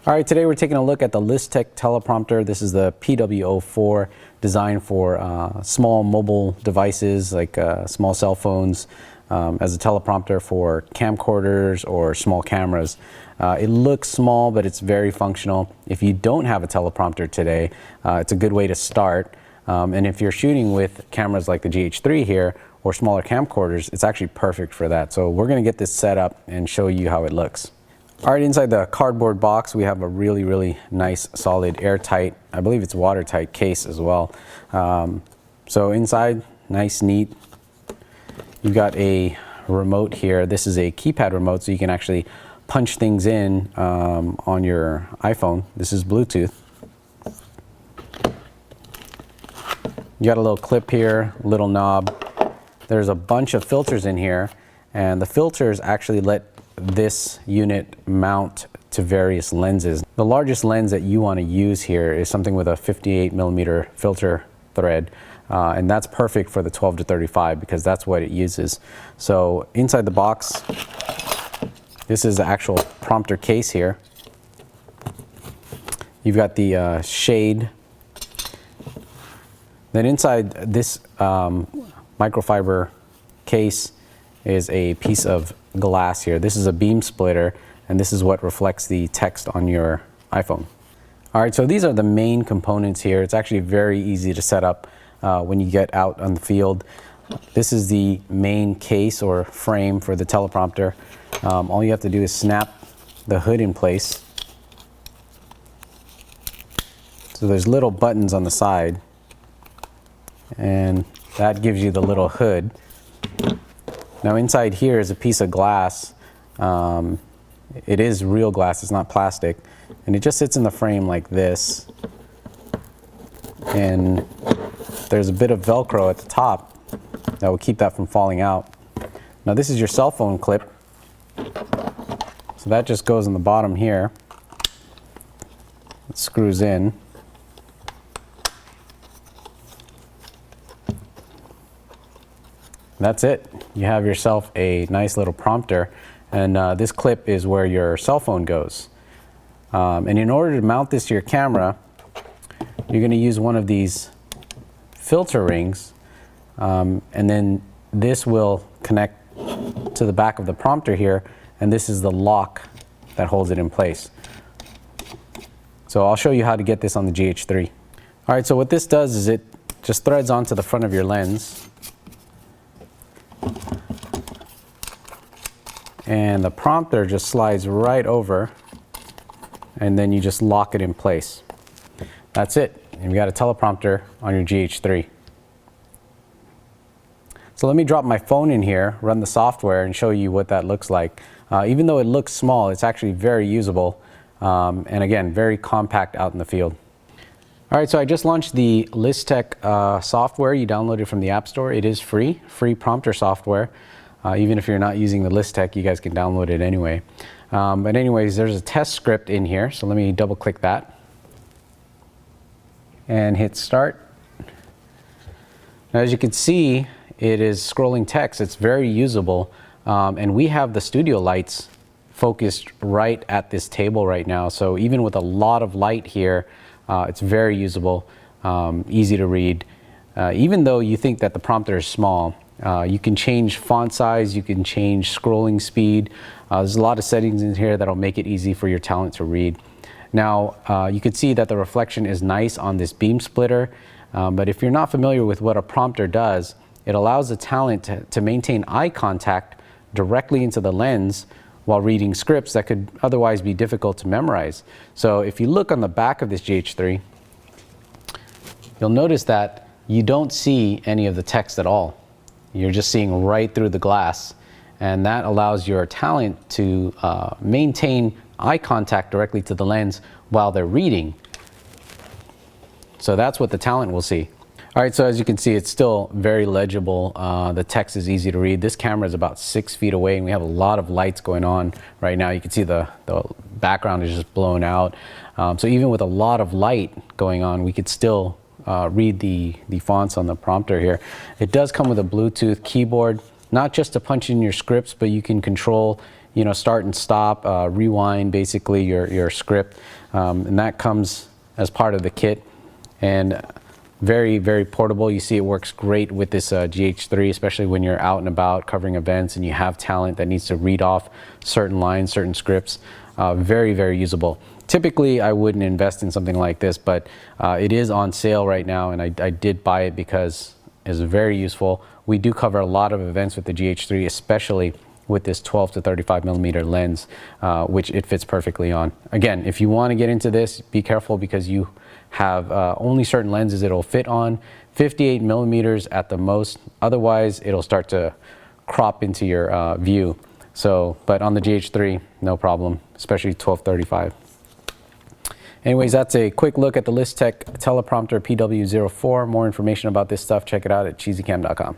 All right, today we're taking a look at the Listec Teleprompter. This is the PW-04, designed for small mobile devices like small cell phones, as a teleprompter for camcorders or small cameras. It looks small, but it's very functional. If you don't have a teleprompter today, it's a good way to start. And if you're shooting with cameras like the GH3 here or smaller camcorders, it's actually perfect for that. So we're going to get this set up and show you how it looks. All right, inside the cardboard box, we have a really nice, solid, airtight, I believe it's watertight case as well. So inside, nice, neat. You've got a remote here. This is a keypad remote, so you can actually punch things in on your iPhone. This is Bluetooth. You got a little clip here, little knob. There's a bunch of filters in here, and the filters actually let this unit mount to various lenses. The largest lens that you want to use here is something with a 58mm filter thread, and that's perfect for the 12 to 35 because that's what it uses. So inside the box, this is the actual prompter case here. You've got the shade. Then inside this microfiber case is a piece of glass here. This is a beam splitter, and this is what reflects the text on your iPhone. All right, so these are the main components here. It's actually very easy to set up when you get out on the field. This is the main case or frame for the teleprompter. All you have to do is snap the hood in place. So there's little buttons on the side, and that gives you the little hood. Now inside here is a piece of glass. It is real glass, it's not plastic. And it just sits in the frame like this. And there's a bit of Velcro at the top that will keep that from falling out. Now this is your cell phone clip. So that just goes in the bottom here. It screws in. That's it. You have yourself a nice little prompter, and this clip is where your cell phone goes. And in order to mount this to your camera, you're going to use one of these filter rings, and then this will connect to the back of the prompter here, and this is the lock that holds it in place. So I'll show you how to get this on the GH3. All right, so what this does is it just threads onto the front of your lens. And the prompter just slides right over, and then you just lock it in place. That's it. You've got a teleprompter on your GH3. So let me drop my phone in here, run the software, and show you what that looks like. Even though it looks small, it's actually very usable, and again, very compact out in the field. All right, so I just launched the Listec software. You download it from the App Store. It is free prompter software. Even if you're not using the Listec, you guys can download it anyway. But anyways, there's a test script in here, so let me double click that and hit start. Now, as you can see, it is scrolling text. It's very usable, and we have the studio lights focused right at this table right now. So even with a lot of light here, it's very usable, easy to read. Even though you think that the prompter is small, you can change font size, you can change scrolling speed. There's a lot of settings in here that'll make it easy for your talent to read. Now, you can see that the reflection is nice on this beam splitter, but if you're not familiar with what a prompter does, it allows the talent to maintain eye contact directly into the lens while reading scripts that could otherwise be difficult to memorize. So if you look on the back of this GH3, you'll notice that you don't see any of the text at all. You're just seeing right through the glass, and that allows your talent to maintain eye contact directly to the lens while they're reading. So that's what the talent will see. All right, so as you can see, it's still very legible. The text is easy to read. This camera is about 6 feet away, and we have a lot of lights going on right now. You can see the background is just blown out. So even with a lot of light going on, we could still read the fonts on the prompter here. It does come with a Bluetooth keyboard, not just to punch in your scripts, but you can control you know, start and stop, rewind basically your script, and that comes as part of the kit. And very, very portable. You see it works great with this GH3, especially when you're out and about covering events and you have talent that needs to read off certain lines, certain scripts. Very, very usable. Typically, I wouldn't invest in something like this, but it is on sale right now, and I did buy it because it's very useful. We do cover a lot of events with the GH3, especially with this 12 to 35 millimeter lens, which it fits perfectly on. Again, if you want to get into this, be careful because you have only certain lenses it'll fit on, 58 millimeters at the most. Otherwise, it'll start to crop into your view. So, but on the GH3, no problem, especially 12-35. Anyways, that's a quick look at the Listec Teleprompter PW-04. More information about this stuff, check it out at Cheesycam.com.